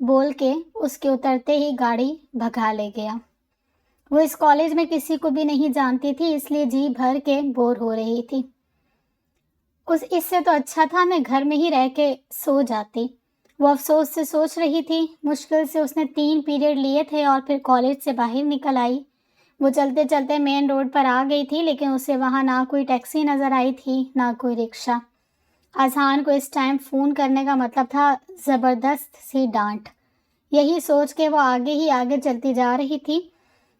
بول کے اس کے اترتے ہی گاڑی بھگا لے گیا۔ وہ اس کالج میں کسی کو بھی نہیں جانتی تھی، اس لیے جی بھر کے بور ہو رہی تھی۔ اس سے تو اچھا تھا میں گھر میں ہی رہ کے سو جاتی، وہ افسوس سے سوچ رہی تھی۔ مشکل سے اس نے 3 پیریڈ لیے تھے اور پھر کالج سے باہر نکل آئی۔ وہ چلتے چلتے مین روڈ پر آ گئی تھی، لیکن اسے وہاں نہ کوئی ٹیکسی نظر آئی تھی نہ کوئی رکشہ۔ اذہان کو اس ٹائم فون کرنے کا مطلب تھا زبردست سی ڈانٹ۔ یہی سوچ کے وہ آگے ہی آگے چلتی جا رہی تھی،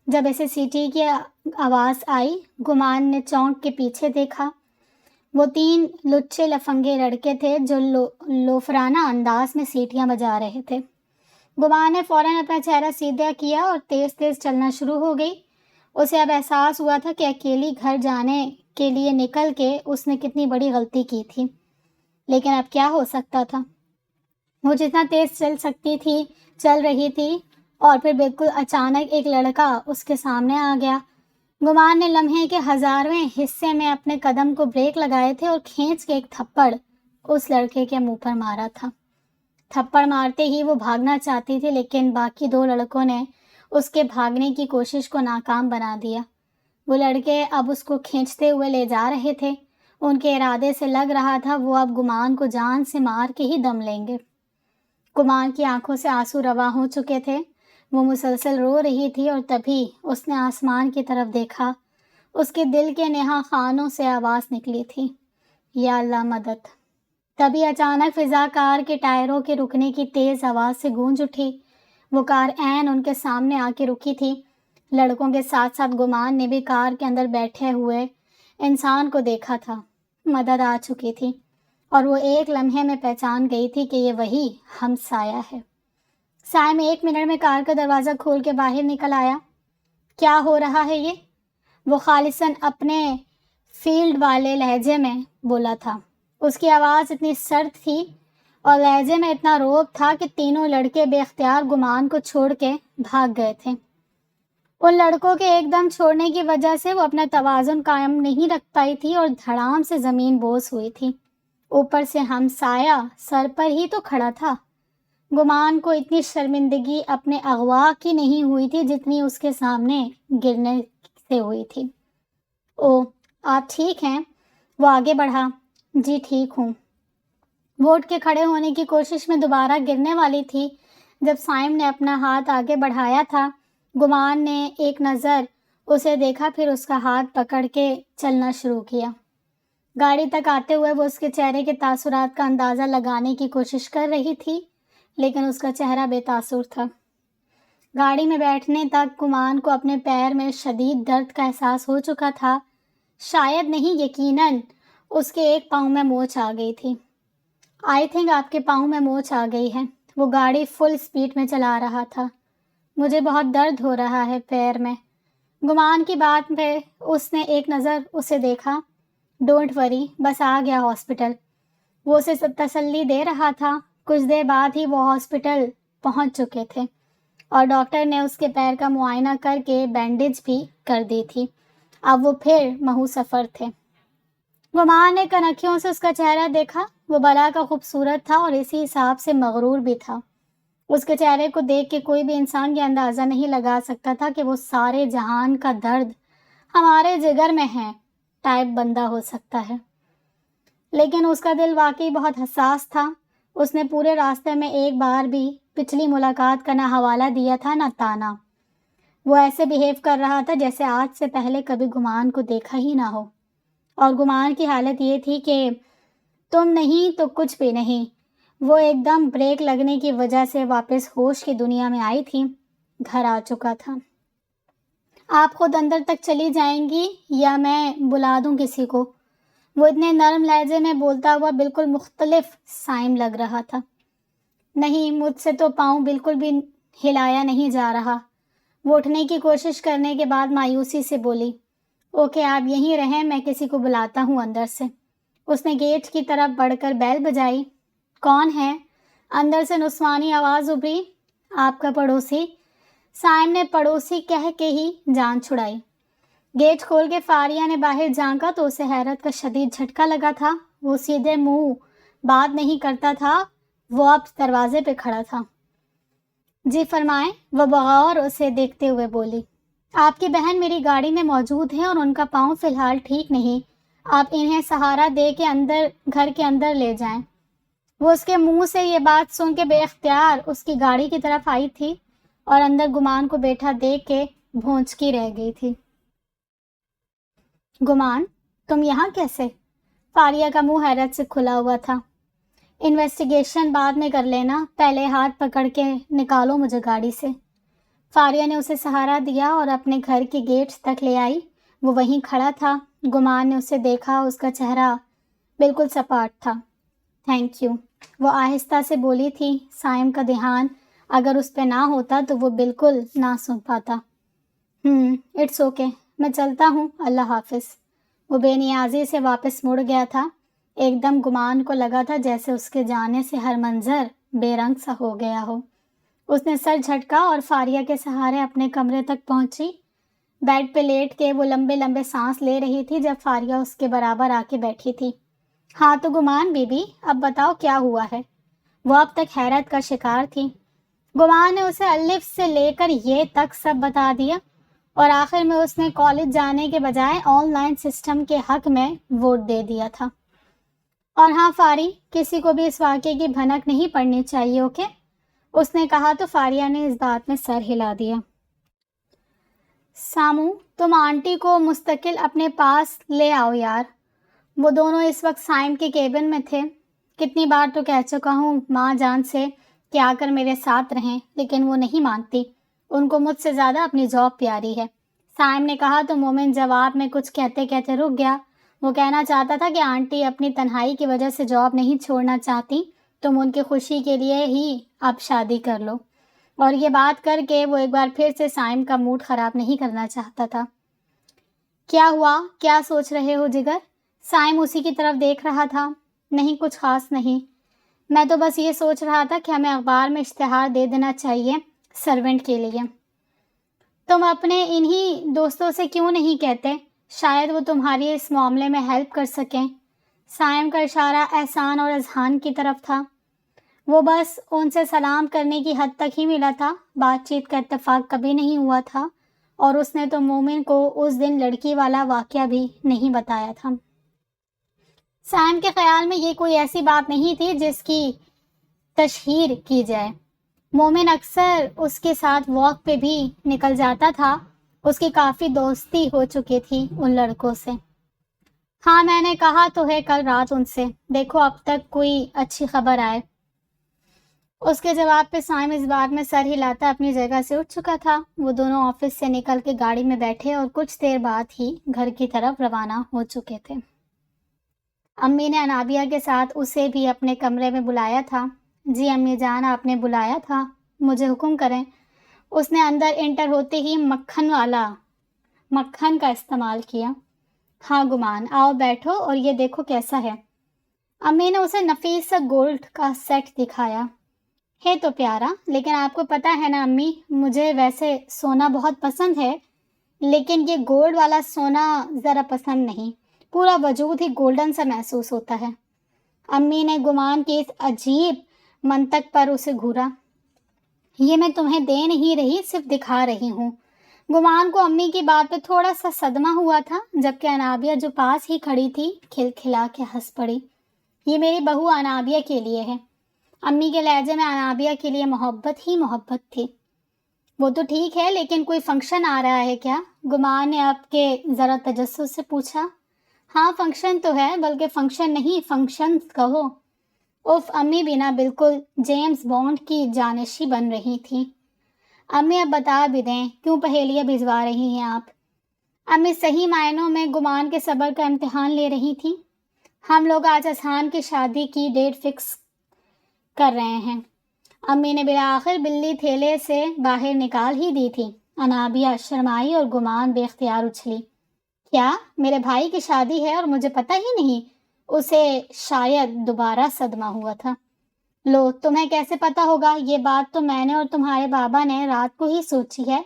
جب ایسے سیٹی کی آواز آئی۔ گمان نے چونک کے پیچھے دیکھا۔ وہ 3 لچے لفنگے لڑکے تھے جو لوفرانہ انداز میں سیٹیاں بجا رہے تھے۔ گمان نے فوراً اپنا چہرہ سیدھا کیا اور تیز تیز چلنا شروع ہو گئی۔ اسے اب احساس ہوا تھا کہ اکیلی گھر جانے کے لیے نکل کے اس نے کتنی بڑی غلطی کی تھی، لیکن اب کیا ہو سکتا تھا؟ وہ جتنا تیز چل سکتی تھی چل رہی تھی، اور پھر بالکل اچانک ایک لڑکا اس کے سامنے آ گیا۔ گمان نے لمحے کے 1000ویں حصے میں اپنے قدم کو بریک لگائے تھے اور کھینچ کے ایک تھپڑ اس لڑکے کے منہ پر مارا تھا۔ تھپڑ مارتے ہی وہ بھاگنا چاہتی تھی، لیکن باقی 2 لڑکوں نے اس کے بھاگنے کی کوشش کو ناکام بنا دیا۔ وہ لڑکے اب اس کو کھینچتے ہوئے لے جا رہے تھے۔ ان کے ارادے سے لگ رہا تھا وہ اب گمان کو جان سے مار کے ہی دم لیں گے۔ گمان کی آنکھوں سے آنسو رواں ہو چکے تھے۔ وہ مسلسل رو رہی تھی اور تبھی اس نے آسمان کی طرف دیکھا۔ اس کے دل کے نہا خانوں سے آواز نکلی تھی، یا اللہ مدد! تبھی اچانک فضا کار کے ٹائروں کے رکنے کی تیز آواز سے گونج اٹھی۔ وہ کار عین ان کے سامنے آ کے رکی تھی۔ لڑکوں کے ساتھ ساتھ گمان نے بھی کار کے اندر بیٹھے ہوئے انسان کو دیکھا تھا۔ مدد آ چکی تھی اور وہ ایک لمحے میں پہچان گئی تھی کہ یہ وہی ہمسایہ ہے۔ سائم 1 منٹ میں کار کا دروازہ کھول کے باہر نکل آیا۔ کیا ہو رہا ہے یہ؟ وہ خالصاً اپنے فیلڈ والے لہجے میں بولا تھا۔ اس کی آواز اتنی سرد تھی اور لہجے میں اتنا روب تھا کہ تینوں لڑکے بے اختیار گمان کو چھوڑ کے بھاگ گئے تھے۔ ان لڑکوں کے ایک دم چھوڑنے کی وجہ سے وہ اپنا توازن قائم نہیں رکھ پائی تھی اور دھڑام سے زمین بوس ہوئی تھی۔ اوپر سے ہمسایہ سر پر ہی تو کھڑا تھا۔ گمان کو اتنی شرمندگی اپنے اغوا کی نہیں ہوئی تھی جتنی اس کے سامنے گرنے سے ہوئی تھی۔ او، آپ ٹھیک ہیں؟ وہ آگے بڑھا۔ جی ٹھیک ہوں۔ وہ اٹھ کے کھڑے ہونے کی کوشش میں دوبارہ گرنے والی تھی جب سائم نے اپنا ہاتھ آگے بڑھایا تھا۔ گمان نے ایک نظر اسے دیکھا، پھر اس کا ہاتھ پکڑ کے چلنا شروع کیا۔ گاڑی تک آتے ہوئے وہ اس کے چہرے کے تاثرات کا اندازہ لگانے کی کوشش کر رہی تھی، لیکن اس کا چہرہ بے تاثر تھا۔ گاڑی میں بیٹھنے تک گمان کو اپنے پیر میں شدید درد کا احساس ہو چکا تھا۔ شاید نہیں، یقیناً اس کے ایک پاؤں میں موچ آ گئی تھی۔ آئی تھنک آپ کے پاؤں میں موچ آ گئی ہے۔ وہ گاڑی فل سپیڈ میں چلا رہا تھا۔ مجھے بہت درد ہو رہا ہے پیر میں۔ گمان کی بات پہ اس نے ایک نظر اسے دیکھا۔ ڈونٹ وری، بس آ گیا ہاسپٹل۔ وہ اسے تسلی دے رہا تھا۔ کچھ دیر بعد ہی وہ ہاسپٹل پہنچ چکے تھے اور ڈاکٹر نے اس کے پیر کا معائنہ کر کے بینڈیج بھی کر دی تھی۔ اب وہ پھر محو سفر تھے۔ گمان نے کنکھیوں سے اس کا چہرہ دیکھا۔ وہ بلا کا خوبصورت تھا اور اسی حساب سے مغرور بھی تھا۔ اس کے چہرے کو دیکھ کے کوئی بھی انسان یہ اندازہ نہیں لگا سکتا تھا کہ وہ سارے جہان کا درد ہمارے جگر میں ہے ٹائپ بندہ ہو سکتا ہے، لیکن اس کا دل واقعی بہت حساس تھا۔ اس نے پورے راستے میں ایک بار بھی پچھلی ملاقات کا نہ حوالہ دیا تھا نہ تانا۔ وہ ایسے بیہیو کر رہا تھا جیسے آج سے پہلے کبھی گمان کو دیکھا ہی نہ ہو، اور گمان کی حالت یہ تھی کہ تم نہیں تو کچھ بھی نہیں۔ وہ ایک دم بریک لگنے کی وجہ سے واپس ہوش کی دنیا میں آئی تھی۔ گھر آ چکا تھا۔ آپ خود اندر تک چلی جائیں گی یا میں بلا دوں کسی کو؟ وہ اتنے نرم لہجے میں بولتا ہوا بالکل مختلف سائم لگ رہا تھا۔ نہیں، مجھ سے تو پاؤں بالکل بھی ہلایا نہیں جا رہا۔ وہ اٹھنے کی کوشش کرنے کے بعد مایوسی سے بولی، اوکے آپ یہیں رہیں، میں کسی کو بلاتا ہوں اندر سے۔ اس نے گیٹ کی طرف بڑھ کر بیل بجائی۔ کون ہے؟ اندر سے نسوانی آواز ابھری۔ آپ کا پڑوسی۔ سائم نے پڑوسی کہہ کے ہی جان چھڑائی۔ گیٹ کھول کے فاریہ نے باہر جھانکا تو اسے حیرت کا شدید جھٹکا لگا تھا۔ وہ سیدھے منہ بات نہیں کرتا تھا، وہ اب دروازے پہ کھڑا تھا۔ جی فرمائیں، وہ بغور اسے دیکھتے ہوئے بولی۔ آپ کی بہن میری گاڑی میں موجود ہے اور ان کا پاؤں فی الحال ٹھیک نہیں، آپ انہیں سہارا دے کے گھر کے اندر لے جائیں۔ وہ اس کے منہ سے یہ بات سن کے بے اختیار اس کی گاڑی کی طرف آئی تھی اور اندر گمان کو بیٹھا دیکھ کے بھونچکی رہ گئی تھی۔ گمان، تم یہاں کیسے؟ فاریہ کا منہ حیرت سے کھلا ہوا تھا۔ انویسٹیگیشن بعد میں کر لینا، پہلے ہاتھ پکڑ کے نکالو مجھے گاڑی سے۔ فاریہ نے اسے سہارا دیا اور اپنے گھر کے گیٹ تک لے آئی۔ وہ وہیں کھڑا تھا۔ گمان نے اسے دیکھا، اس کا چہرہ بالکل سپاٹ تھا۔ تھینک یو، وہ آہستہ سے بولی تھی۔ سائم کا دھیان اگر اس پہ نہ ہوتا تو وہ بالکل نہ سن پاتا۔ اٹس اوکے، میں چلتا ہوں، اللہ حافظ۔ وہ بے نیازی سے واپس مڑ گیا تھا۔ ایک دم گمان کو لگا تھا جیسے اس کے جانے سے ہر منظر بے رنگ سا ہو گیا ہو۔ اس نے سر جھٹکا اور فاریہ کے سہارے اپنے کمرے تک پہنچی۔ بیڈ پہ لیٹ کے وہ لمبے لمبے سانس لے رہی تھی جب فاریہ اس کے برابر آ کے بیٹھی تھی۔ ہاں تو گمان بی بی، اب بتاؤ کیا ہوا ہے؟ وہ اب تک حیرت کا شکار تھی۔ گمان نے اسے الف سے لے کر یہ تک سب بتا دیا اور آخر میں اس نے کالج جانے کے بجائے آن لائن سسٹم کے حق میں ووٹ دے دیا تھا۔ اور ہاں فاری، کسی کو بھی اس واقعے کی بھنک نہیں پڑنی چاہیے، اوکے؟ اس نے کہا تو فاریہ نے اس بات میں سر ہلا دیا۔ سامو، تم آنٹی کو مستقل اپنے پاس لے آؤ یار۔ وہ دونوں اس وقت سائم کے کیبن میں تھے۔ کتنی بار تو کہہ چکا ہوں ماں جان سے کہ آ کر میرے ساتھ رہیں، لیکن وہ نہیں مانتی۔ ان کو مجھ سے زیادہ اپنی جاب پیاری ہے۔ سائم نے کہا تو مومن جواب میں کچھ کہتے کہتے رک گیا۔ وہ کہنا چاہتا تھا کہ آنٹی اپنی تنہائی کی وجہ سے جاب نہیں چھوڑنا چاہتی، تم ان کی خوشی کے لیے ہی اب شادی کر لو۔ اور یہ بات کر کے وہ ایک بار پھر سے سائم کا موڈ خراب نہیں کرنا چاہتا تھا۔ کیا ہوا؟ کیا سوچ رہے ہو جگر؟ سائم اسی کی طرف دیکھ رہا تھا۔ نہیں، کچھ خاص نہیں، میں تو بس یہ سوچ رہا تھا کہ ہمیں اخبار میں اشتہار دے دینا چاہیے سرونٹ کے لیے۔ تم اپنے انہی دوستوں سے کیوں نہیں کہتے؟ شاید وہ تمہاری اس معاملے میں ہیلپ کر سکیں۔ سائم کا اشارہ احسان اور اذہان کی طرف تھا۔ وہ بس ان سے سلام کرنے کی حد تک ہی ملا تھا، بات چیت کا اتفاق کبھی نہیں ہوا تھا، اور اس نے تو مومن کو اس دن لڑکی والا واقعہ بھی نہیں بتایا تھا۔ سائم کے خیال میں یہ کوئی ایسی بات نہیں تھی جس کی تشہیر کی جائے۔ مومن اکثر اس کے ساتھ واک پہ بھی نکل جاتا تھا، اس کی کافی دوستی ہو چکی تھی ان لڑکوں سے۔ ہاں میں نے کہا تو ہے کل رات ان سے، دیکھو اب تک کوئی اچھی خبر آئے۔ اس کے جواب پہ سائم اس بات میں سر ہلاتا اپنی جگہ سے اٹھ چکا تھا۔ وہ دونوں آفس سے نکل کے گاڑی میں بیٹھے اور کچھ دیر بعد ہی گھر کی طرف روانہ ہو چکے تھے۔ امی نے انابیہ کے ساتھ اسے بھی اپنے کمرے میں بلایا تھا۔ جی امی جان، آپ نے بلایا تھا، مجھے حکم کریں۔ اس نے اندر انٹر ہوتے ہی مکھن کا استعمال کیا۔ ہاں گمان، آؤ بیٹھو اور یہ دیکھو کیسا ہے۔ امی نے اسے نفیس سا گولڈ کا سیٹ دکھایا۔ ہے تو پیارا، لیکن آپ کو پتہ ہے نا امی، مجھے ویسے سونا بہت پسند ہے، لیکن یہ گولڈ والا سونا ذرا پسند نہیں، پورا وجود ہی گولڈن سا محسوس ہوتا ہے۔ امی نے گمان کی اس عجیب منطق پر اسے گھورا۔ یہ میں تمہیں دے نہیں رہی، صرف دکھا رہی ہوں۔ گمان کو امی کی بات پہ تھوڑا سا صدمہ ہوا تھا، جبکہ انابیہ جو پاس ہی کھڑی تھی کھلکھلا کے ہنس پڑی۔ یہ میری بہو انابیہ کے لیے ہے۔ امی کے لہجے میں انابیہ کے لیے محبت ہی محبت تھی۔ وہ تو ٹھیک ہے، لیکن کوئی فنکشن آ رہا ہے کیا؟ گمان نے اب کے ذرا تجسس سے پوچھا۔ ہاں فنکشن تو ہے، بلکہ فنکشن نہیں فنکشنز کہو۔ اف، امی بھی نا بالکل جیمز بانڈ کی جانشی بن رہی تھی۔ امی اب بتا بھی دیں، کیوں پہیلیاں بھجوا رہی ہیں آپ؟ امی صحیح معنوں میں گمان کے صبر کا امتحان لے رہی تھی۔ ہم لوگ آج اذہان کی شادی کی ڈیٹ فکس کر رہے ہیں۔ امی نے بالآخر بلی تھیلے سے باہر نکال ہی دی تھی۔ انابیہ شرمائی اور گمان بے اختیار اچھلی۔ کیا میرے بھائی کی شادی ہے اور مجھے پتہ ہی نہیں؟ اسے شاید دوبارہ صدمہ ہوا تھا۔ لو، تمہیں کیسے پتہ ہوگا؟ یہ بات تو میں نے اور تمہارے بابا نے رات کو ہی سوچی ہے،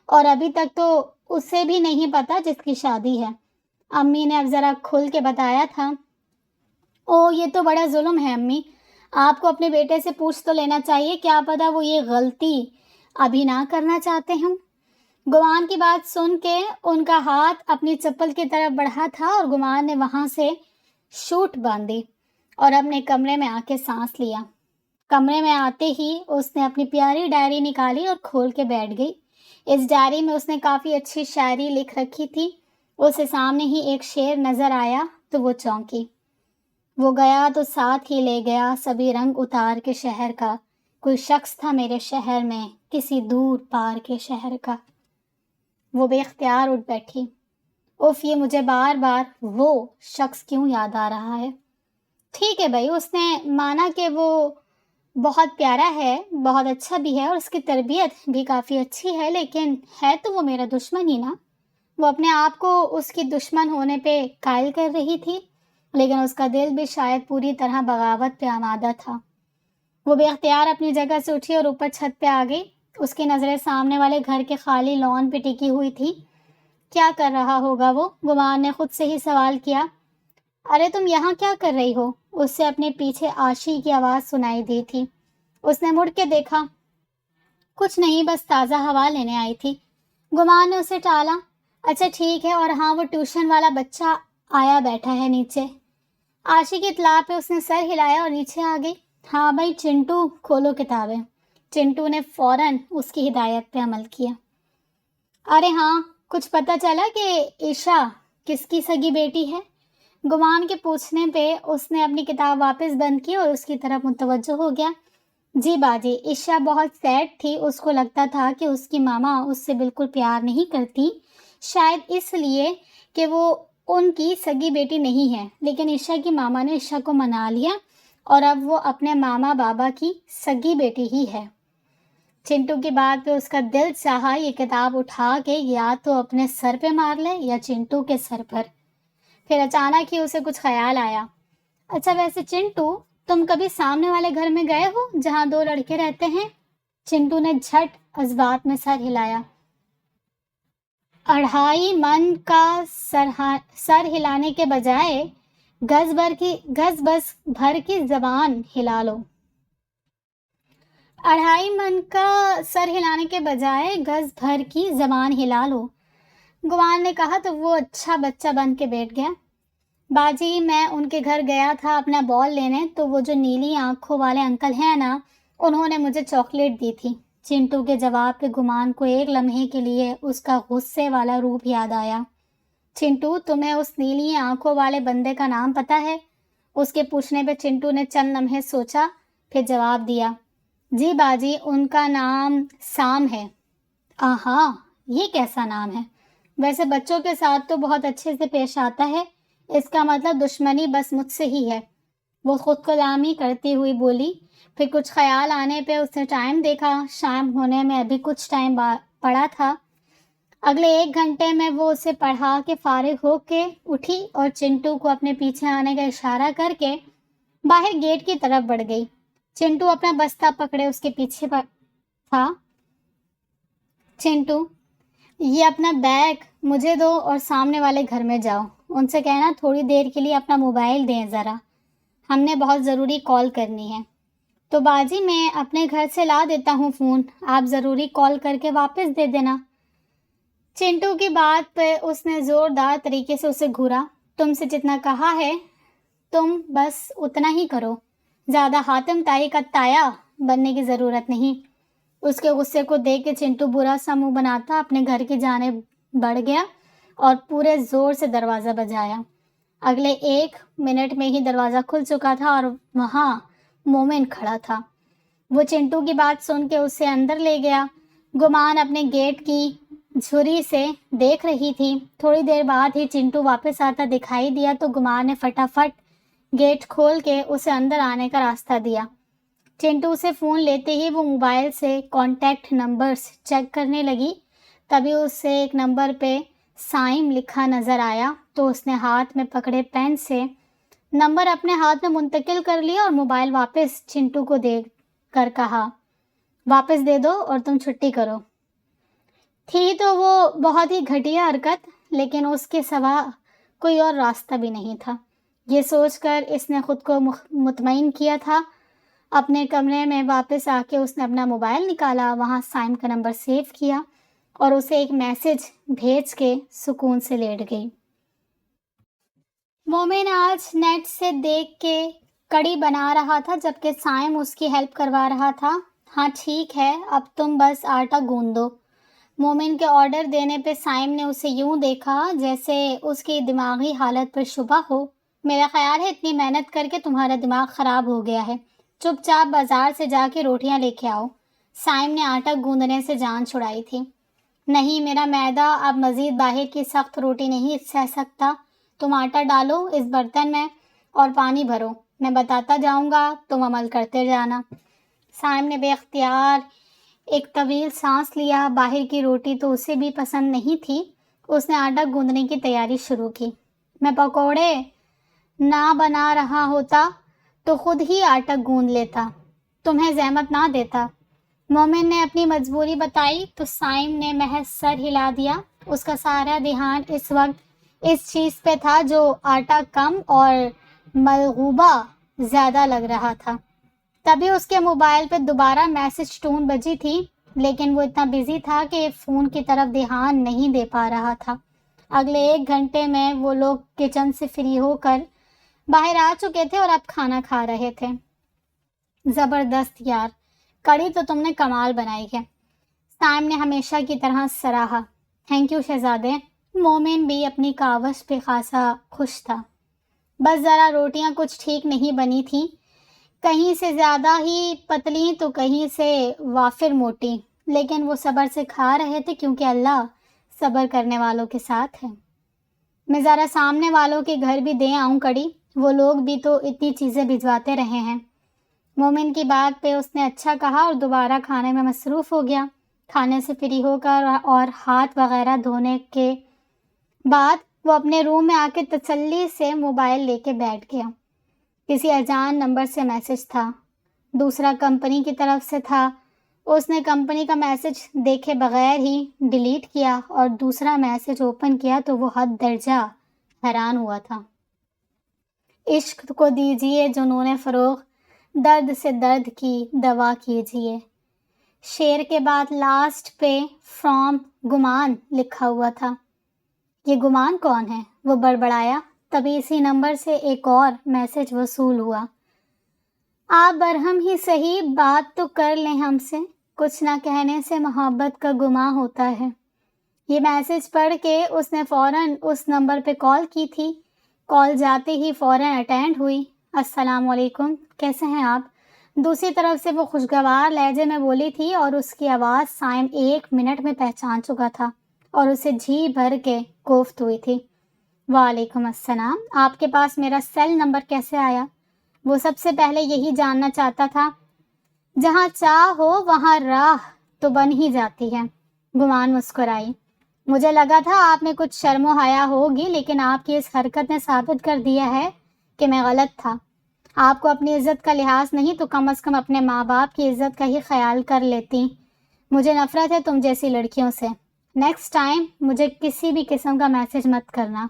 اور ابھی تک تو اسے بھی نہیں پتہ جس کی شادی ہے۔ امی نے اب ذرا کھل کے بتایا تھا۔ او، یہ تو بڑا ظلم ہے امی، آپ کو اپنے بیٹے سے پوچھ تو لینا چاہیے، کیا پتہ وہ یہ غلطی ابھی نہ کرنا چاہتے ہوں؟ گمان کی بات سن کے ان کا ہاتھ اپنی چپل کی طرف بڑھا تھا اور گمان نے وہاں سے شوٹ باندھی اور اپنے کمرے میں آ کے سانس لیا۔ کمرے میں آتے ہی اس نے اپنی پیاری ڈائری نکالی اور کھول کے بیٹھ گئی۔ اس ڈائری میں اس نے کافی اچھی شاعری لکھ رکھی تھی۔ اسے سامنے ہی ایک شعر نظر آیا تو وہ چونکی۔ وہ گیا تو ساتھ ہی لے گیا سبھی رنگ اتار کے شہر کا، کوئی شخص تھا میرے شہر میں کسی دور پار کے شہر کا۔ وہ بے اختیار اٹھ بیٹھی۔ اف، یہ مجھے بار بار وہ شخص کیوں یاد آ رہا ہے؟ ٹھیک ہے بھائی، اس نے مانا کہ وہ بہت پیارا ہے، بہت اچھا بھی ہے اور اس کی تربیت بھی کافی اچھی ہے، لیکن ہے تو وہ میرا دشمن ہی نا۔ وہ اپنے آپ کو اس کی دشمن ہونے پہ قائل کر رہی تھی، لیکن اس کا دل بھی شاید پوری طرح بغاوت پہ آمادہ تھا۔ وہ بے اختیار اپنی جگہ سے اٹھی اور اوپر چھت پہ آ گئی۔ اس کی نظریں سامنے والے گھر کے خالی لان پہ ٹکی ہوئی تھی۔ کیا کر رہا ہوگا وہ؟ گمان نے خود سے ہی سوال کیا۔ ارے تم یہاں کیا کر رہی ہو؟ اس سے اپنے پیچھے آشی کی آواز سنائی دی تھی۔ اس نے مڑ کے دیکھا۔ کچھ نہیں، بس تازہ ہوا لینے آئی تھی۔ گمان نے اسے ٹالا۔ اچھا ٹھیک ہے، اور ہاں، وہ ٹیوشن والا بچہ آیا بیٹھا ہے نیچے۔ آشی کی اطلاع پہ اس نے سر ہلایا اور نیچے آ گئی۔ ہاں بھائی چنٹو، کھولو کتابیں۔ چنٹو نے فوراً اس کی ہدایت پہ عمل کیا۔ ارے ہاں، کچھ پتہ چلا کہ عشا کس کی سگی بیٹی ہے؟ گمان کے پوچھنے پہ اس نے اپنی کتاب واپس بند کی اور اس کی طرف متوجہ ہو گیا۔ جی باجی، عشا بہت سیڈ تھی۔ اس کو لگتا تھا کہ اس کی ماما اس سے بالکل پیار نہیں کرتی، شاید اس لیے کہ وہ ان کی سگی بیٹی نہیں ہے، لیکن عشا کی ماما نے عشا کو منا لیا اور اب وہ اپنے ماما بابا کی سگی بیٹی ہی ہے۔ چنٹو کی بات پہ اس کا دل چاہا یہ کتاب اٹھا کے یا تو اپنے سر پہ مار لے یا چنٹو کے سر پر۔ پھر اچانک ہی اسے کچھ خیال آیا۔ اچھا ویسے چنٹو، تم کبھی سامنے والے گھر میں گئے ہو جہاں دو لڑکے رہتے ہیں؟ چنٹو نے جھٹ اس بات میں سر ہلایا۔ 2.5 من کا سر ہلانے کے بجائے گز بس بھر کی زبان ہلا لو۔ 2.5 من کا سر ہلانے کے بجائے گز بھر کی زبان ہلا لو، گمان نے کہا تو وہ اچھا بچہ بن کے بیٹھ گیا۔ باجی، میں ان کے گھر گیا تھا اپنا بال لینے، تو وہ جو نیلی آنکھوں والے انکل ہیں نا، انہوں نے مجھے چاکلیٹ دی تھی۔ چنٹو کے جواب پہ گمان کو ایک لمحے کے لیے اس کا غصے والا روپ یاد آیا۔ چنٹو، تمہیں اس نیلی آنکھوں والے بندے کا نام پتہ ہے؟ اس کے پوچھنے پہ چنٹو نے چند لمحے سوچا، پھر جواب دیا۔ جی باجی، ان کا نام سام ہے۔ آہا، یہ کیسا نام ہے؟ ویسے بچوں کے ساتھ تو بہت اچھے سے پیش آتا ہے، اس کا مطلب دشمنی بس مجھ سے ہی ہے، وہ خود کلامی کرتی ہوئی بولی۔ پھر کچھ خیال آنے پہ اس نے ٹائم دیکھا، شام ہونے میں ابھی کچھ ٹائم پڑا تھا۔ اگلے 1 گھنٹے میں وہ اسے پڑھا کے فارغ ہو کے اٹھی اور چنٹو کو اپنے پیچھے آنے کا اشارہ کر کے باہر گیٹ کی طرف بڑھ گئی۔ چنٹو اپنا بستہ پکڑے اس کے پیچھے تھا۔ چنٹو، یہ اپنا بیگ مجھے دو اور سامنے والے گھر میں جاؤ، ان سے کہنا تھوڑی دیر کے لیے اپنا موبائل دیں ذرا، ہم نے بہت ضروری کال کرنی ہے۔ تو باجی، میں اپنے گھر سے لا دیتا ہوں فون، آپ ضروری کال کر کے واپس دے دینا۔ چنٹو کی بات پہ اس نے زوردار طریقے سے اسے گھورا۔ تم سے جتنا کہا ہے تم بس اتنا ہی کرو، زیادہ حاتم تائی کا تایا بننے کی ضرورت نہیں۔ اس کے غصے کو دیکھ کے چنٹو برا سا منہ بناتا اپنے گھر کی جانب بڑھ گیا اور پورے زور سے دروازہ بجایا۔ اگلے 1 منٹ میں ہی دروازہ کھل چکا تھا اور وہاں مومن کھڑا تھا۔ وہ چنٹو کی بات سن کے اسے اندر لے گیا۔ گمان اپنے گیٹ کی جھری سے دیکھ رہی تھی۔ تھوڑی دیر بعد ہی چنٹو واپس آتا دکھائی دیا تو گمان نے فٹافٹ گیٹ کھول کے اسے اندر آنے کا راستہ دیا۔ چنٹو سے فون لیتے ہی وہ موبائل سے کانٹیکٹ نمبرز چیک کرنے لگی۔ تبھی اسے ایک نمبر پہ سائم لکھا نظر آیا تو اس نے ہاتھ میں پکڑے پین سے نمبر اپنے ہاتھ میں منتقل کر لیا اور موبائل واپس چنٹو کو دے کر کہا، واپس دے دو اور تم چھٹی کرو۔ تھی تو وہ بہت ہی گھٹیا حرکت، لیکن اس کے سوا کوئی اور راستہ بھی نہیں تھا۔ یہ سوچ کر اس نے خود کو مطمئن کیا تھا، اپنے کمرے میں واپس آ کے اس نے اپنا موبائل نکالا، وہاں سائم کا نمبر سیو کیا اور اسے ایک میسج بھیج کے سکون سے لیٹ گئی۔ مومن آج نیٹ سے دیکھ کے کڑی بنا رہا تھا جبکہ سائم اس کی ہیلپ کروا رہا تھا۔ ہاں ٹھیک ہے، اب تم بس آٹا گوندھ دو۔ مومن کے آرڈر دینے پہ سائم نے اسے یوں دیکھا جیسے اس کی دماغی حالت پر شبہ ہو۔ میرا خیال ہے اتنی محنت کر کے تمہارا دماغ خراب ہو گیا ہے، چپ چاپ بازار سے جا کے روٹیاں لے کے آؤ۔ سائم نے آٹا گوندنے سے جان چھڑائی تھی۔ نہیں، میرا معدہ اب مزید باہر کی سخت روٹی نہیں سہ سکتا۔ تم آٹا ڈالو اس برتن میں اور پانی بھرو، میں بتاتا جاؤں گا، تم عمل کرتے جانا۔ سائم نے بے اختیار ایک طویل سانس لیا۔ باہر کی روٹی تو اسے بھی پسند نہیں تھی۔ اس نے آٹا گوندنے کی تیاری شروع کی۔ میں پکوڑے نہ بنا رہا ہوتا تو خود ہی آٹا گوندھ لیتا، تمہیں زحمت نہ دیتا۔ مومن نے اپنی مجبوری بتائی تو سائم نے محض سر ہلا دیا۔ اس کا سارا دھیان اس وقت اس چیز پہ تھا جو آٹا کم اور ملغوبہ زیادہ لگ رہا تھا۔ تبھی اس کے موبائل پہ دوبارہ میسج ٹون بجی تھی، لیکن وہ اتنا بزی تھا کہ فون کی طرف دھیان نہیں دے پا رہا تھا۔ اگلے 1 گھنٹے میں وہ لوگ کچن سے فری ہو کر باہر آ چکے تھے اور اب کھانا کھا رہے تھے۔ زبردست یار، کڑی تو تم نے کمال بنائی ہے، سائم نے ہمیشہ کی طرح سراہا۔ تھینک یو شہزادے۔ مومن بھی اپنی کاوش پہ خاصا خوش تھا۔ بس ذرا روٹیاں کچھ ٹھیک نہیں بنی تھیں، کہیں سے زیادہ ہی پتلی تو کہیں سے وافر موٹی، لیکن وہ صبر سے کھا رہے تھے کیونکہ اللہ صبر کرنے والوں کے ساتھ ہے۔ میں ذرا سامنے والوں کے گھر بھی دے آؤں کڑی، وہ لوگ بھی تو اتنی چیزیں بھجواتے رہے ہیں۔ مومن کی بات پہ اس نے اچھا کہا اور دوبارہ کھانے میں مصروف ہو گیا۔ کھانے سے فری ہو کر اور ہاتھ وغیرہ دھونے کے بعد وہ اپنے روم میں آ کے تسلی سے موبائل لے کے بیٹھ گیا۔ کسی اجان نمبر سے میسج تھا، دوسرا کمپنی کی طرف سے تھا۔ اس نے کمپنی کا میسج دیکھے بغیر ہی ڈیلیٹ کیا اور دوسرا میسج اوپن کیا تو وہ حد درجہ حیران ہوا تھا۔ عشق کو دیجیے جنون فروغ، درد سے درد کی دوا کیجیے۔ شعر کے بعد لاسٹ پہ فرام گمان لکھا ہوا تھا۔ یہ گمان کون ہے؟ وہ بڑبڑایا۔ تبھی اسی نمبر سے ایک اور میسج وصول ہوا۔ آپ برہم ہی صحیح بات تو کر لیں ہم سے، کچھ نہ کہنے سے محبت کا گماں ہوتا ہے۔ یہ میسج پڑھ کے اس نے فوراً اس نمبر پہ کال کی تھی۔ کال جاتے ہی فوراً اٹینڈ ہوئی۔ السلام علیکم، کیسے ہیں آپ؟ دوسری طرف سے وہ خوشگوار لہجے میں بولی تھی اور اس کی آواز سائم 1 منٹ میں پہچان چکا تھا اور اسے جی بھر کے کوفت ہوئی تھی۔ وعلیکم السلام، آپ کے پاس میرا سیل نمبر کیسے آیا؟ وہ سب سے پہلے یہی جاننا چاہتا تھا۔ جہاں چاہ ہو وہاں راہ تو بن ہی جاتی ہے، گمان مسکرائی۔ مجھے لگا تھا آپ میں کچھ شرم و حیا ہوگی، لیکن آپ کی اس حرکت نے ثابت کر دیا ہے کہ میں غلط تھا۔ آپ کو اپنی عزت کا لحاظ نہیں تو کم از کم اپنے ماں باپ کی عزت کا ہی خیال کر لیتی۔ مجھے نفرت ہے تم جیسی لڑکیوں سے۔ نیکسٹ ٹائم مجھے کسی بھی قسم کا میسج مت کرنا۔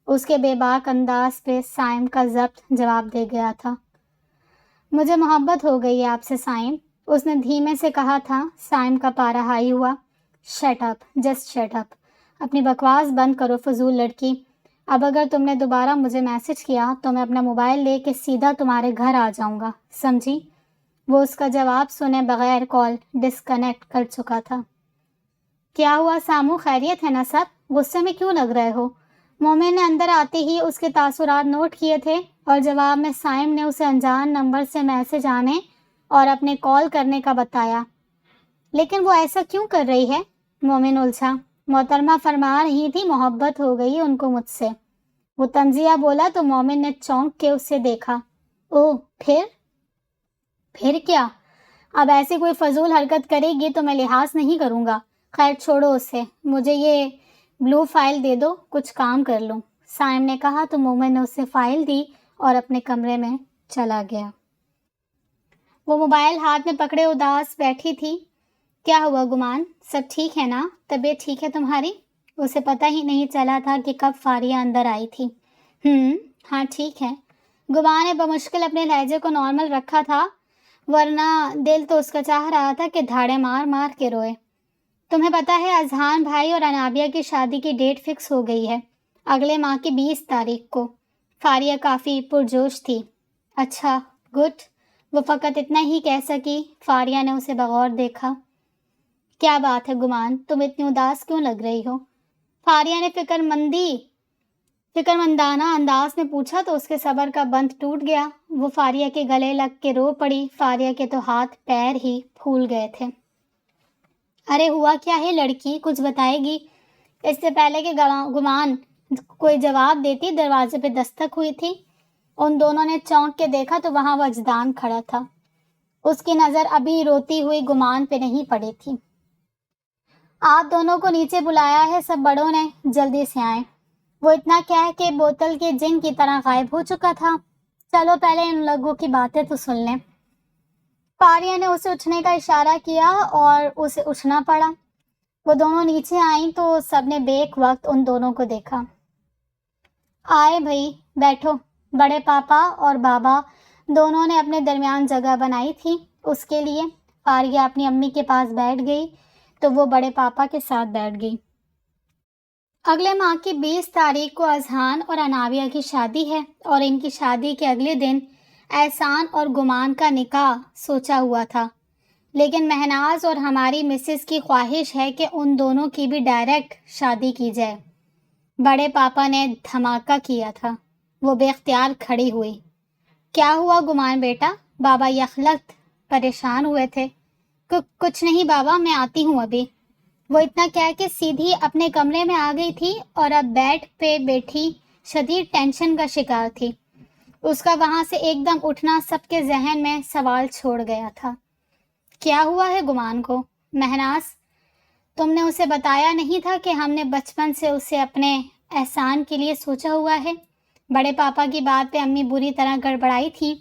اس کے بے باک انداز پہ سائم کا ضبط جواب دے گیا تھا۔ مجھے محبت ہو گئی ہے آپ سے سائم، اس نے دھیمے سے کہا تھا۔ سائم کا پارا ہائی ہوا۔ Shut up, just shut up, اپنی بکواس بند کرو فضول لڑکی۔ اب اگر تم نے دوبارہ مجھے میسج کیا تو میں اپنا موبائل لے کے سیدھا تمہارے گھر آ جاؤں گا، سمجھی؟ وہ اس کا جواب سنے بغیر کال ڈسکنیکٹ کر چکا تھا۔ کیا ہوا سامو، خیریت ہے نا سب؟ غصے میں کیوں لگ رہے ہو؟ مومن نے اندر آتے ہی اس کے تاثرات نوٹ کیے تھے اور جواب میں سائم نے اسے انجان نمبر سے میسج آنے اور اپنے کال کرنے کا بتایا۔ لیکن وہ ایسا کیوں کر رہی ہے؟ مومن الجھا۔ محترمہ فرما رہی تھی محبت ہو گئی ان کو مجھ سے، وہ تنزیہ بولا تو مومن نے چونک کے اسے دیکھا۔ اوہ، پھر کیا؟ اب ایسی کوئی فضول حرکت کرے گی تو میں لحاظ نہیں کروں گا۔ خیر چھوڑو اسے، مجھے یہ بلو فائل دے دو، کچھ کام کر لوں، سائم نے کہا تو مومن نے اسے فائل دی اور اپنے کمرے میں چلا گیا۔ وہ موبائل ہاتھ میں پکڑے اداس بیٹھی تھی۔ کیا ہوا گمان، سب ٹھیک ہے نا؟ طبیعت ٹھیک ہے تمہاری؟ اسے پتہ ہی نہیں چلا تھا کہ کب فاریہ اندر آئی تھی۔ ہاں ٹھیک ہے۔ گمان نے بمشکل اپنے لہجے کو نارمل رکھا تھا۔ ورنہ دل تو اس کا چاہ رہا تھا کہ دھاڑے مار مار کے روئے۔ تمہیں پتہ ہے اذہان بھائی اور انابیہ کی شادی کی ڈیٹ فکس ہو گئی ہے، اگلے ماہ کی 20 تاریخ کو۔ فاریہ کافی پرجوش تھی۔ اچھا، گڈ، وہ فقط اتنا ہی کہہ سکی۔ فاریہ نے اسے بغور دیکھا۔ کیا بات ہے گمان، تم اتنی اداس کیوں لگ رہی ہو؟ فاریہ نے فکرمندانہ انداز میں پوچھا تو اس کے صبر کا بند ٹوٹ گیا۔ وہ فاریہ کے گلے لگ کے رو پڑی۔ فاریہ کے تو ہاتھ پیر ہی پھول گئے تھے۔ ارے ہوا کیا ہے لڑکی، کچھ بتائے گی؟ اس سے پہلے کہ گمان کوئی جواب دیتی دروازے پہ دستک ہوئی تھی۔ ان دونوں نے چونک کے دیکھا تو وہاں وجدان کھڑا تھا۔ اس کی نظر ابھی روتی ہوئی گمان پہ نہیں پڑی تھی۔ آپ دونوں کو نیچے بلایا ہے سب بڑوں نے، جلدی سے آئیں۔ وہ اتنا کہہ کے بوتل کے جن کی طرح غائب ہو چکا تھا۔ چلو پہلے ان لوگوں کی باتیں تو سن لیں۔ فاریہ نے اسے اٹھنے کا اشارہ کیا اور اسے اٹھنا پڑا۔ وہ دونوں نیچے آئیں تو سب نے بیک وقت ان دونوں کو دیکھا۔ آئے بھائی، بیٹھو۔ بڑے پاپا اور بابا دونوں نے اپنے درمیان جگہ بنائی تھی اس کے لیے۔ فاریہ اپنی امی کے پاس بیٹھ گئی تو وہ بڑے پاپا کے ساتھ بیٹھ گئی۔ اگلے ماہ کی 20 تاریخ کو اذہان اور انابیہ کی شادی ہے اور ان کی شادی کے اگلے دن احسان اور گمان کا نکاح سوچا ہوا تھا، لیکن مہناز اور ہماری مسز کی خواہش ہے کہ ان دونوں کی بھی ڈائریکٹ شادی کی جائے۔ بڑے پاپا نے دھماکہ کیا تھا۔ وہ بے اختیار کھڑی ہوئی۔ کیا ہوا گمان بیٹا؟ بابا یخلخت پریشان ہوئے تھے۔ کچھ نہیں بابا، میں آتی ہوں ابھی۔ وہ اتنا کہہ کے سیدھی اپنے کمرے میں آ گئی تھی اور اب بیڈ پہ بیٹھی شدید ٹینشن کا شکار تھی۔ اس کا وہاں سے ایک دم اٹھنا سب کے ذہن میں سوال چھوڑ گیا تھا۔ کیا ہوا ہے گمان کو؟ مہناز، تم نے اسے بتایا نہیں تھا کہ ہم نے بچپن سے اسے اپنے احسان کے لیے سوچا ہوا ہے؟ بڑے پاپا کی بات پہ امی بری طرح گڑبڑائی تھی۔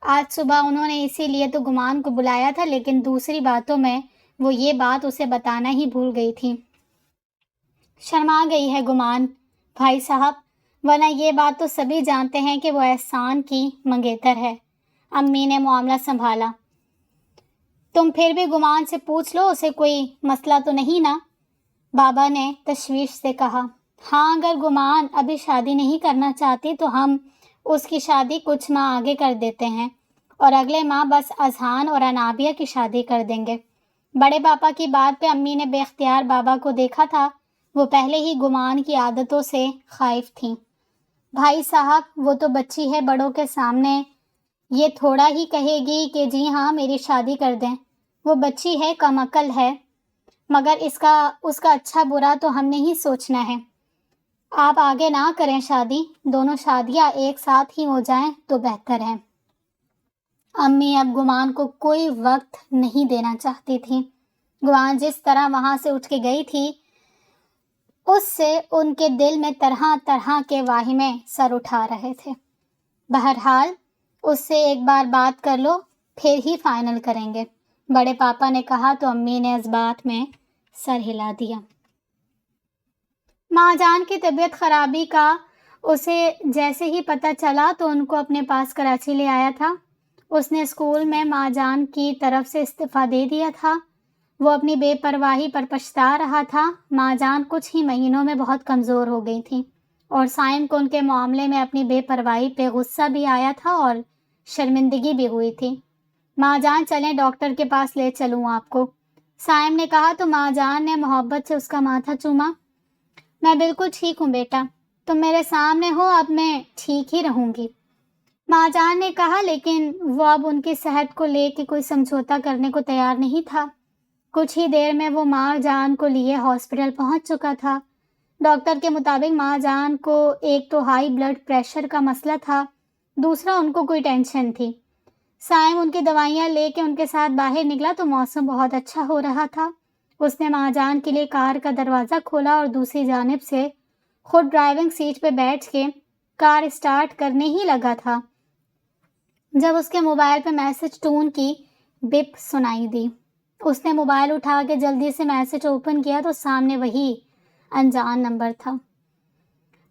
آج صبح انہوں نے اسی لیے تو گمان کو بلایا تھا، لیکن دوسری باتوں میں وہ یہ بات اسے بتانا ہی بھول گئی تھی۔ شرما گئی ہے گمان بھائی صاحب، ورنہ یہ بات تو سبھی جانتے ہیں کہ وہ احسان کی منگیتر ہے۔ امی نے معاملہ سنبھالا۔ تم پھر بھی گمان سے پوچھ لو، اسے کوئی مسئلہ تو نہیں نا؟ بابا نے تشویش سے کہا۔ ہاں، اگر گمان ابھی شادی نہیں کرنا چاہتی تو ہم اس کی شادی کچھ ماہ آگے کر دیتے ہیں اور اگلے ماہ بس اذہان اور انابیہ کی شادی کر دیں گے۔ بڑے پاپا کی بات پہ امی نے بے اختیار بابا کو دیکھا تھا۔ وہ پہلے ہی گمان کی عادتوں سے خائف تھیں۔ بھائی صاحب، وہ تو بچی ہے، بڑوں کے سامنے یہ تھوڑا ہی کہے گی کہ جی ہاں میری شادی کر دیں۔ وہ بچی ہے، کم عقل ہے، مگر اس کا اچھا برا تو ہم نے ہی سوچنا ہے۔ آپ آگے نہ کریں شادی، دونوں شادیاں ایک ساتھ ہی ہو جائیں تو بہتر ہے۔ امی اب گمان کو کوئی وقت نہیں دینا چاہتی تھی۔ گمان جس طرح وہاں سے اٹھ کے گئی تھی اس سے ان کے دل میں طرح طرح کے واہمے سر اٹھا رہے تھے۔ بہرحال اس سے ایک بار بات کر لو، پھر ہی فائنل کریں گے، بڑے پاپا نے کہا تو امی نے اس بات میں سر ہلا دیا۔ ماں جان کی طبیعت خرابی کا اسے جیسے ہی پتہ چلا تو ان کو اپنے پاس کراچی لے آیا تھا۔ اس نے اسکول میں ماں جان کی طرف سے استعفیٰ دے دیا تھا۔ وہ اپنی بے پرواہی پر پچھتا رہا تھا۔ ماں جان کچھ ہی مہینوں میں بہت کمزور ہو گئی تھیں اور سائم کو ان کے معاملے میں اپنی بے پرواہی پہ غصہ بھی آیا تھا اور شرمندگی بھی ہوئی تھی۔ ماں جان چلیں ڈاکٹر کے پاس لے چلوں آپ کو، سائم نے کہا تو ماں جان نے محبت سے اس کا ماتھا چوما۔ میں بالکل ٹھیک ہوں بیٹا، تم میرے سامنے ہو، اب میں ٹھیک ہی رہوں گی، ماں جان نے کہا، لیکن وہ اب ان کی صحت کو لے کے کوئی سمجھوتا کرنے کو تیار نہیں تھا۔ کچھ ہی دیر میں وہ ماں جان کو لیے ہاسپٹل پہنچ چکا تھا۔ ڈاکٹر کے مطابق ماں جان کو ایک تو ہائی بلڈ پریشر کا مسئلہ تھا، دوسرا ان کو کوئی ٹینشن تھی۔ سائم ان کی دوائیاں لے کے ان کے ساتھ باہر نکلا تو موسم بہت اچھا ہو رہا تھا۔ اس نے ماں جان کے لیے کار کا دروازہ کھولا اور دوسری جانب سے خود ڈرائیونگ سیٹ پہ بیٹھ کے کار اسٹارٹ کرنے ہی لگا تھا جب اس کے موبائل پہ میسج ٹون کی بپ سنائی دی۔ اس نے موبائل اٹھا کے جلدی سے میسج اوپن کیا تو سامنے وہی انجان نمبر تھا۔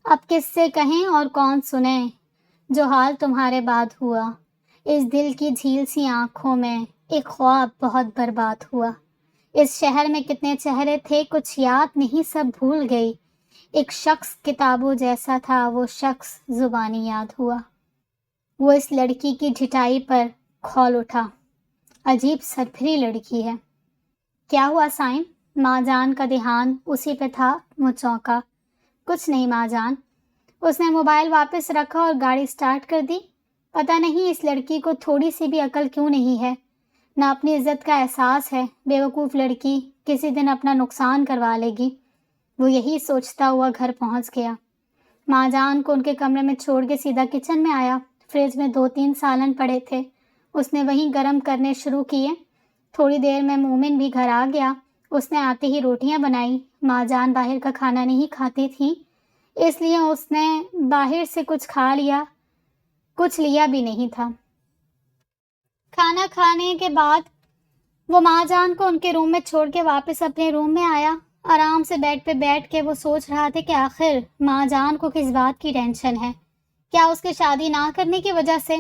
اب کس سے کہیں اور کون سنیں جو حال تمہارے بعد ہوا، اس دل کی جھیل سی آنکھوں میں ایک خواب بہت برباد ہوا۔ اس شہر میں کتنے چہرے تھے کچھ یاد نہیں، سب بھول گئی۔ ایک شخص کتابوں جیسا تھا، وہ شخص زبانی یاد ہوا۔ وہ اس لڑکی کی ڈھٹائی پر کھول اٹھا۔ عجیب سرپھری لڑکی ہے۔ کیا ہوا سائم؟ ماں جان کا دھیان اسی پہ تھا۔ وہ چونکا۔ کچھ نہیں ماں جان۔ اس نے موبائل واپس رکھا اور گاڑی سٹارٹ کر دی۔ پتہ نہیں اس لڑکی کو تھوڑی سی بھی عقل کیوں نہیں ہے، نہ اپنی عزت کا احساس ہے۔ بیوقوف لڑکی، کسی دن اپنا نقصان کروا لے گی۔ وہ یہی سوچتا ہوا گھر پہنچ گیا۔ ماں جان کو ان کے کمرے میں چھوڑ کے سیدھا کچن میں آیا۔ فریج میں 2-3 سالن پڑے تھے، اس نے وہیں گرم کرنے شروع کیے۔ تھوڑی دیر میں مومن بھی گھر آ گیا۔ اس نے آتے ہی روٹیاں بنائی۔ ماں جان باہر کا کھانا نہیں کھاتی تھیں، اس لیے اس نے باہر سے کچھ کھا لیا، کچھ لیا بھی نہیں تھا۔ کھانا کھانے کے بعد وہ ماں جان کو ان کے روم میں چھوڑ کے واپس اپنے روم میں آیا۔ آرام سے بیڈ پہ بیٹھ کے وہ سوچ رہا تھا کہ آخر ماں جان کو کس بات کی ٹینشن ہے؟ کیا اس کے شادی نہ کرنے کی وجہ سے؟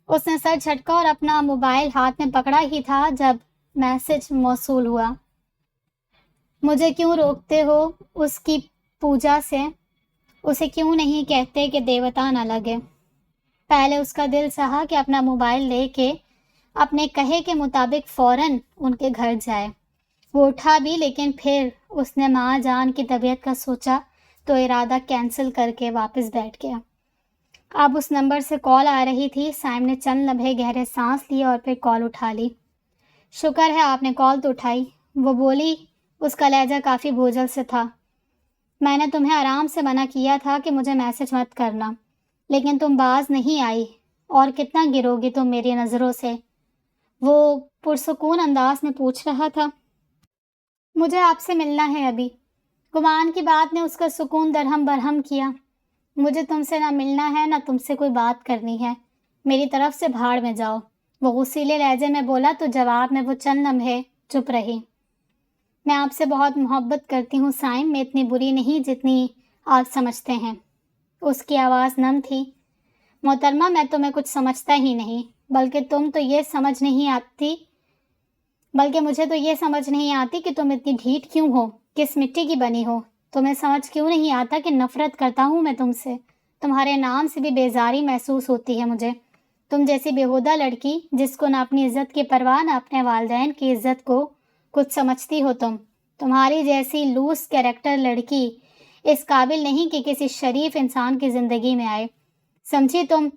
اس نے سر جھٹکا اور اپنا موبائل ہاتھ میں پکڑا ہی تھا جب میسج موصول ہوا۔ مجھے کیوں روکتے ہو اس کی پوجا سے؟ اسے کیوں نہیں کہتے کہ دیوتا نہ لگے؟ پہلے اس کا دل چاہا کہ اپنا موبائل لے کے اپنے کہے کے مطابق فوراً ان کے گھر جائے۔ وہ اٹھا بھی، لیکن پھر اس نے ماں جان کی طبیعت کا سوچا تو ارادہ کینسل کر کے واپس بیٹھ گیا۔ اب اس نمبر سے کال آ رہی تھی۔ سائم نے چند لمحے گہرے سانس لیے اور پھر کال اٹھا لی۔ شکر ہے آپ نے کال تو اٹھائی، وہ بولی۔ اس کا لہجہ کافی بوجھل سے تھا۔ میں نے تمہیں آرام سے منع کیا تھا کہ مجھے میسج مت کرنا، لیکن تم باز نہیں آئی، اور کتنا گرو گی تم میری نظروں سے؟ وہ پرسکون انداز میں پوچھ رہا تھا۔ مجھے آپ سے ملنا ہے ابھی۔ گمان کی بات نے اس کا سکون درہم برہم کیا۔ مجھے تم سے نہ ملنا ہے نہ تم سے کوئی بات کرنی ہے، میری طرف سے بھاڑ میں جاؤ، وہ غصیلے لہجے میں بولا تو جواب میں وہ چند لمحے چپ رہی۔ میں آپ سے بہت محبت کرتی ہوں سائم، میں اتنی بری نہیں جتنی آپ سمجھتے ہیں۔ اس کی آواز نم تھی۔ محترمہ، میں تمہیں کچھ سمجھتا ہی نہیں، بلکہ مجھے تو یہ سمجھ نہیں آتی کہ تم اتنی ڈھیٹ کیوں ہو، کس مٹی کی بنی ہو۔ تمہیں سمجھ کیوں نہیں آتا کہ نفرت کرتا ہوں میں تم سے، تمہارے نام سے بھی بیزاری محسوس ہوتی ہے مجھے۔ تم جیسی بیہودہ لڑکی جس کو نہ اپنی عزت کی پرواہ نہ اپنے والدین کی عزت کو کچھ سمجھتی ہو، تمہاری جیسی لوس کیریکٹر لڑکی اس قابل نہیں کہ کسی شریف انسان کی زندگی میں آئے، سمجھی تم؟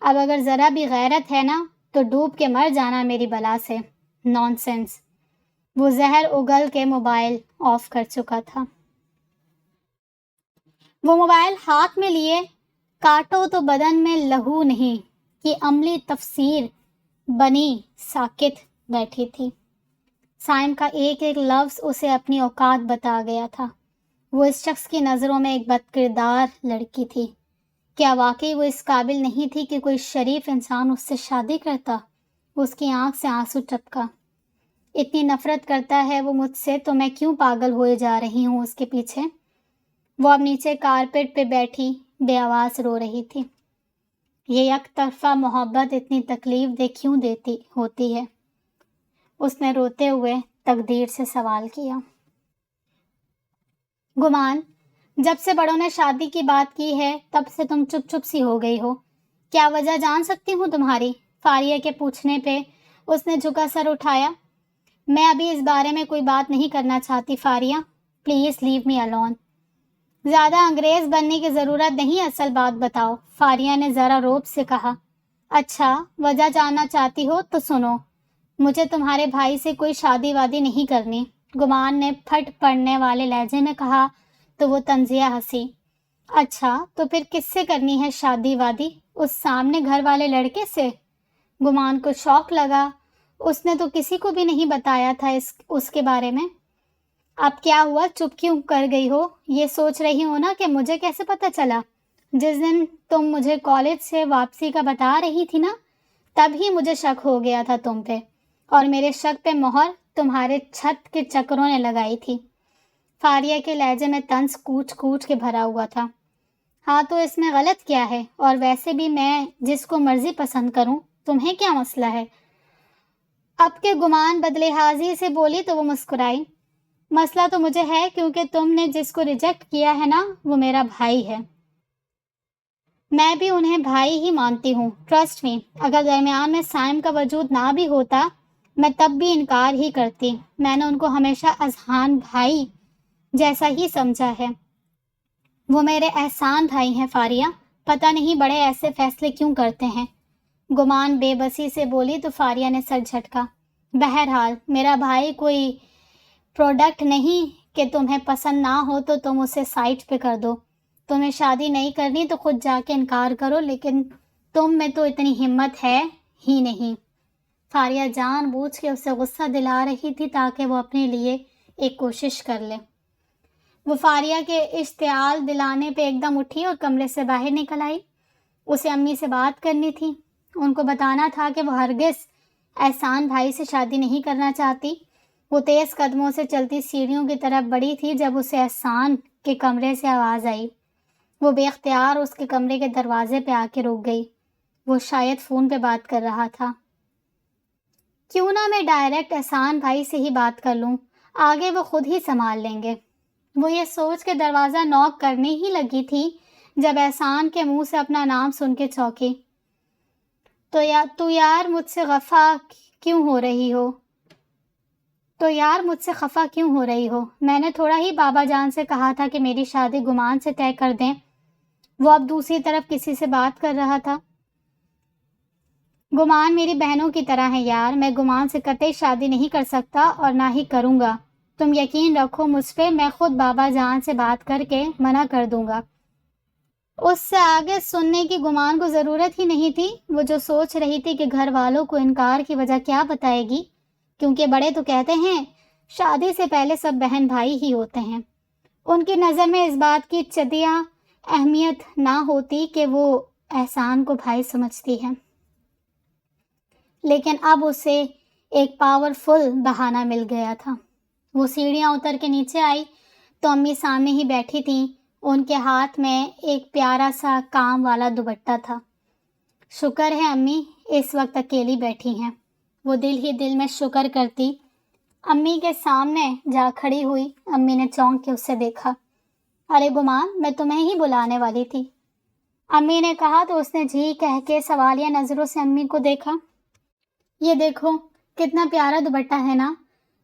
اب اگر ذرا بھی غیرت ہے نا تو ڈوب کے مر جانا میری بلا سے۔ نان سینس۔ وہ زہر اگل کے موبائل آف کر چکا تھا۔ وہ موبائل ہاتھ میں لیے کاٹو تو بدن میں لہو نہیں کی عملی تفسیر بنی ساکت بیٹھی تھی۔ سائم کا ایک ایک لفظ اسے اپنی اوقات بتا گیا تھا۔ وہ اس شخص کی نظروں میں ایک بد کردار لڑکی تھی۔ کیا واقعی وہ اس قابل نہیں تھی کہ کوئی شریف انسان اس سے شادی کرتا؟ اس کی آنکھ سے آنسو ٹپکا۔ اتنی نفرت کرتا ہے وہ مجھ سے تو میں کیوں پاگل ہوئے جا رہی ہوں اس کے پیچھے؟ وہ اب نیچے کارپیٹ پہ بیٹھی بے آواز رو رہی تھی۔ یہ یک طرفہ محبت اتنی تکلیف دہ کیوں دیتی ہوتی ہے؟ اس نے روتے ہوئے تقدیر سے سوال کیا۔ گمان، جب سے بڑوں نے شادی کی بات کی ہے تب سے تم چپ چپ سی ہو گئی ہو۔ کیا وجہ جان سکتی ہوں تمہاری؟ فاریہ کے پوچھنے پہ اس نے جھکا سر اٹھایا۔ میں ابھی اس بارے میں کوئی بات نہیں کرنا چاہتی Faria, please leave me alone. زیادہ انگریز بننے کی ضرورت نہیں، اصل بات بتاؤ، فاریہ نے ذرا روب سے کہا۔ اچھا، وجہ جاننا چاہتی ہو تو سنو، مجھے تمہارے بھائی سے کوئی شادی وادی نہیں کرنی، گمان نے پھٹ پڑنے والے لہجے میں کہا تو وہ طنزیہ ہنسی۔ اچھا، تو پھر کس سے کرنی ہے شادی وادی؟ اس سامنے گھر والے لڑکے سے؟ گمان کو شوق لگا، اس نے تو کسی کو بھی نہیں بتایا تھا اس کے بارے میں۔ اب کیا ہوا، چپ کیوں کر گئی ہو؟ یہ سوچ رہی ہو نا کہ مجھے کیسے پتہ چلا؟ جس دن تم مجھے کالج سے واپسی کا بتا رہی تھی نا، تب ہی مجھے شک ہو گیا تھا تم پہ، اور میرے شک پہ مہر تمہارے چھت کے چکروں نے لگائی تھی۔ فاریہ کے لہجے میں طنز کوچ کوچ کے بھرا ہوا تھا۔ ہاں تو اس میں غلط کیا ہے؟ اور ویسے بھی میں جس کو مرضی پسند کروں تمہیں کیا مسئلہ ہے؟ اب کے گمان بدلحاظی سے بولی تو وہ مسکرائی. مسئلہ تو مجھے ہے کیونکہ تم نے جس کو ریجیکٹ کیا ہے نا وہ میرا بھائی ہے. میں بھی انہیں بھائی ہی مانتی ہوں. ٹرسٹ می، اگر درمیان میں سائم کا وجود نہ بھی ہوتا میں تب بھی انکار ہی کرتی. میں نے ان کو ہمیشہ اذہان بھائی جیسا ہی سمجھا ہے. وہ میرے احسان بھائی ہیں فاریہ. پتہ نہیں بڑے ایسے فیصلے کیوں کرتے ہیں. گمان بے بسی سے بولی تو فاریہ نے سر جھٹکا. بہرحال میرا بھائی کوئی پروڈکٹ نہیں کہ تمہیں پسند نہ ہو تو تم اسے سائٹ پہ کر دو. تمہیں شادی نہیں کرنی تو خود جا کے انکار کرو، لیکن تم میں تو اتنی ہمت ہے ہی نہیں. فاریہ جان بوجھ کے اسے غصہ دلا رہی تھی تاکہ وہ اپنے لیے ایک کوشش کر لے. وہ فاریہ کے اشتعال دلانے پہ ایک دم اٹھی اور کمرے سے باہر نکل آئی. اسے امی سے بات کرنی تھی. ان کو بتانا تھا کہ وہ ہرگز احسان بھائی سے شادی نہیں کرنا چاہتی. وہ تیز قدموں سے چلتی سیڑھیوں کی طرف بڑھی تھی جب اسے احسان کے کمرے سے آواز آئی. وہ بے اختیار اس کے کمرے کے دروازے پہ آ کے رک گئی. وہ شاید فون پہ بات کر رہا تھا. کیوں نہ میں ڈائریکٹ احسان بھائی سے ہی بات کر لوں، آگے وہ خود ہی سنبھال لیں گے. وہ یہ سوچ کے دروازہ نوک کرنے ہی لگی تھی جب احسان کے منہ سے اپنا نام سن کے چونکی. تو یار مجھ سے خفا کیوں ہو رہی ہو؟ میں نے تھوڑا ہی بابا جان سے کہا تھا کہ میری شادی گمان سے طے کر دیں. وہ اب دوسری طرف کسی سے بات کر رہا تھا. گمان میری بہنوں کی طرح ہے یار. میں گمان سے قطعی شادی نہیں کر سکتا اور نہ ہی کروں گا. تم یقین رکھو مجھ پہ، میں خود بابا جان سے بات کر کے منع کر دوں گا. اس سے آگے سننے کی گمان کو ضرورت ہی نہیں تھی. وہ جو سوچ رہی تھی کہ گھر والوں کو انکار کی وجہ کیا بتائے گی، کیونکہ بڑے تو کہتے ہیں شادی سے پہلے سب بہن بھائی ہی ہوتے ہیں. ان کی نظر میں اس بات کی چدیاں اہمیت نہ ہوتی کہ وہ احسان کو بھائی سمجھتی ہے. لیکن اب اسے ایک پاورفل بہانہ مل گیا تھا. وہ سیڑھیاں اتر کے نیچے آئی تو امی سامنے ہی بیٹھی تھیں. ان کے ہاتھ میں ایک پیارا سا کام والا دوپٹہ تھا. شکر ہے امی اس وقت اکیلی بیٹھی ہیں. وہ دل ہی دل میں شکر کرتی امی کے سامنے جا کھڑی ہوئی. امی نے چونک کے اسے دیکھا. ارے گمان میں تمہیں ہی بلانے والی تھی، امی نے کہا تو اس نے جی کہہ کے سوالیہ نظروں سے امی کو دیکھا. یہ دیکھو کتنا پیارا دوپٹہ ہے نا،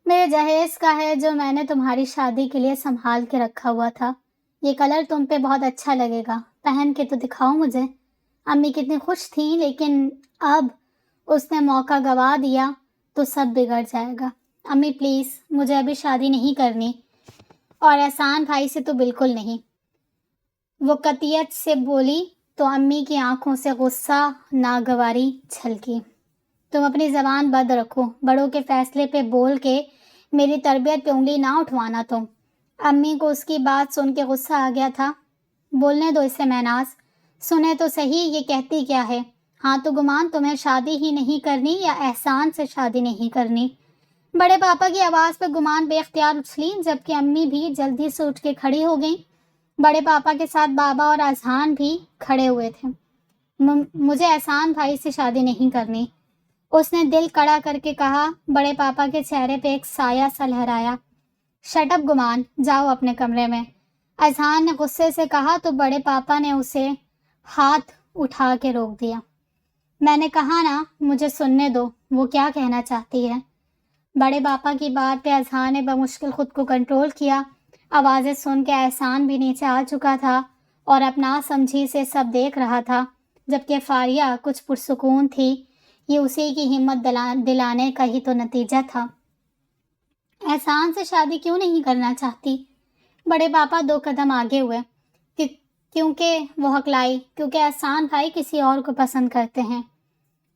میرے جہیز کا ہے جو میں نے تمہاری شادی کے لیے سنبھال کے رکھا ہوا تھا. یہ کلر تم پہ بہت اچھا لگے گا، پہن کے تو دکھاؤ مجھے. امی کتنی خوش تھیں، لیکن اب اس نے موقع گوا دیا تو سب بگڑ جائے گا. امی پلیز مجھے ابھی شادی نہیں کرنی، اور احسان بھائی سے تو بالکل نہیں. وہ قطعیت سے بولی تو امی کی آنکھوں سے غصہ ناگواری چھلکی. تم اپنی زبان بند رکھو. بڑوں کے فیصلے پہ بول کے میری تربیت پہ انگلی نہ اٹھوانا تم. امی کو اس کی بات سن کے غصہ آ گیا تھا. بولنے دو اسے مہناز، سنے تو صحیح یہ کہتی کیا ہے. ہاں تو گمان تمہیں شادی ہی نہیں کرنی یا احسان سے شادی نہیں کرنی؟ بڑے پاپا کی آواز پہ گمان بے اختیار اچھلی جبکہ امی بھی جلدی سے اٹھ کے کھڑی ہو گئیں. بڑے پاپا کے ساتھ بابا اور اذہان بھی کھڑے ہوئے تھے. مجھے احسان بھائی سے شادی نہیں کرنی، اس نے دل کڑا کر کے کہا. بڑے پاپا کے چہرے پہ ایک سایہ سا لہرایا. شٹ اپ گمان، جاؤ اپنے کمرے میں، اذہان نے غصے سے کہا تو بڑے پاپا نے اسے ہاتھ اٹھا کے روک دیا. میں نے کہا نا مجھے سننے دو، وہ کیا کہنا چاہتی ہے. بڑے پاپا کی بات پہ اذہان نے بمشکل خود کو کنٹرول کیا. آوازیں سن کے احسان بھی نیچے آ چکا تھا اور اپنا سمجھی سے سب دیکھ رہا تھا، جبکہ فاریہ کچھ پرسکون تھی. یہ اسی کی ہمت دلانے کا ہی تو نتیجہ تھا. احسان سے شادی کیوں نہیں کرنا چاہتی؟ بڑے پاپا 2 قدم آگے ہوئے. کیونکہ وہ ہکلائی، کیونکہ احسان بھائی کسی اور کو پسند کرتے ہیں.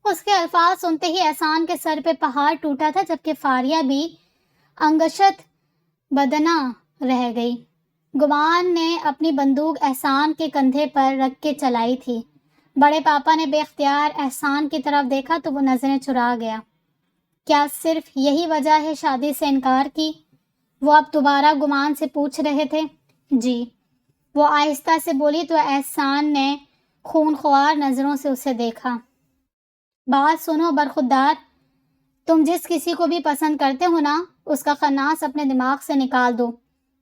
اس کے الفاظ سنتے ہی احسان کے سر پہ پہاڑ ٹوٹا تھا، جبکہ فاریہ بھی انگشت بدنہ رہ گئی. گمان نے اپنی بندوق احسان کے کندھے پر رکھ کے چلائی تھی. بڑے پاپا نے بے اختیار احسان کی طرف دیکھا تو وہ نظریں چرا گیا. کیا صرف یہی وجہ ہے شادی سے انکار کی؟ وہ اب دوبارہ گمان سے پوچھ رہے تھے. جی، وہ آہستہ سے بولی تو احسان نے خونخوار نظروں سے اسے دیکھا. بات سنو برخودار، تم جس کسی کو بھی پسند کرتے ہو نا، اس کا خناس اپنے دماغ سے نکال دو،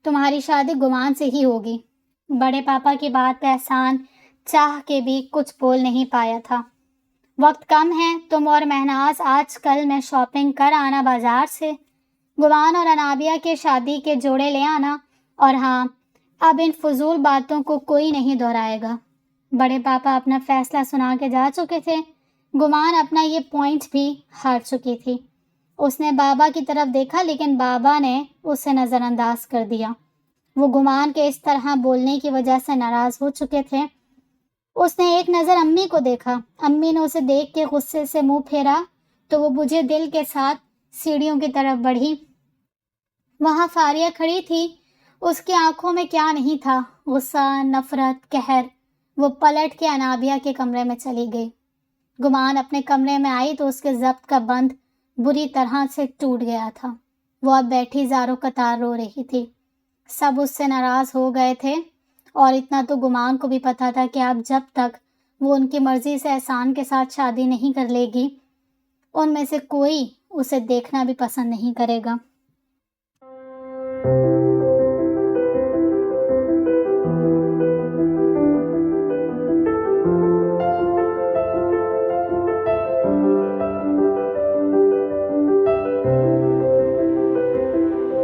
تمہاری شادی گمان سے ہی ہوگی۔ بڑے پاپا کی بات پہ احسان چاہ کے بھی کچھ بول نہیں پایا تھا۔ وقت کم ہے، تم اور مہناز آج کل میں شاپنگ کر آنا بازار سے، گمان اور انابیہ کے شادی کے جوڑے لے آنا، اور ہاں، اب ان فضول باتوں کو کوئی نہیں دہرائے گا۔ بڑے پاپا اپنا فیصلہ سنا کے جا چکے تھے، گمان اپنا یہ پوائنٹ بھی ہار چکی تھی۔ اس نے بابا کی طرف دیکھا لیکن بابا نے اسے نظر انداز کر دیا۔ وہ گمان کے اس طرح بولنے کی وجہ سے ناراض ہو چکے تھے۔ اس نے ایک نظر امی کو دیکھا، امی نے اسے دیکھ کے غصے سے منہ پھیرا تو وہ بجھے دل کے ساتھ سیڑھیوں کی طرف بڑھی۔ وہاں فاریہ کھڑی تھی، اس کی آنکھوں میں کیا نہیں تھا، غصہ، نفرت، قہر۔ وہ پلٹ کے انابیہ کے کمرے میں چلی گئی۔ گمان اپنے کمرے میں آئی تو اس کے ضبط کا بند بری طرح سے ٹوٹ گیا تھا۔ وہ اب بیٹھی زاروں قطار رو رہی تھی۔ سب اس سے ناراض ہو گئے تھے، اور اتنا تو گمان کو بھی پتا تھا کہ اب جب تک وہ ان کی مرضی سے احسان کے ساتھ شادی نہیں کر لے گی، ان میں سے کوئی اسے دیکھنا بھی پسند نہیں کرے گا۔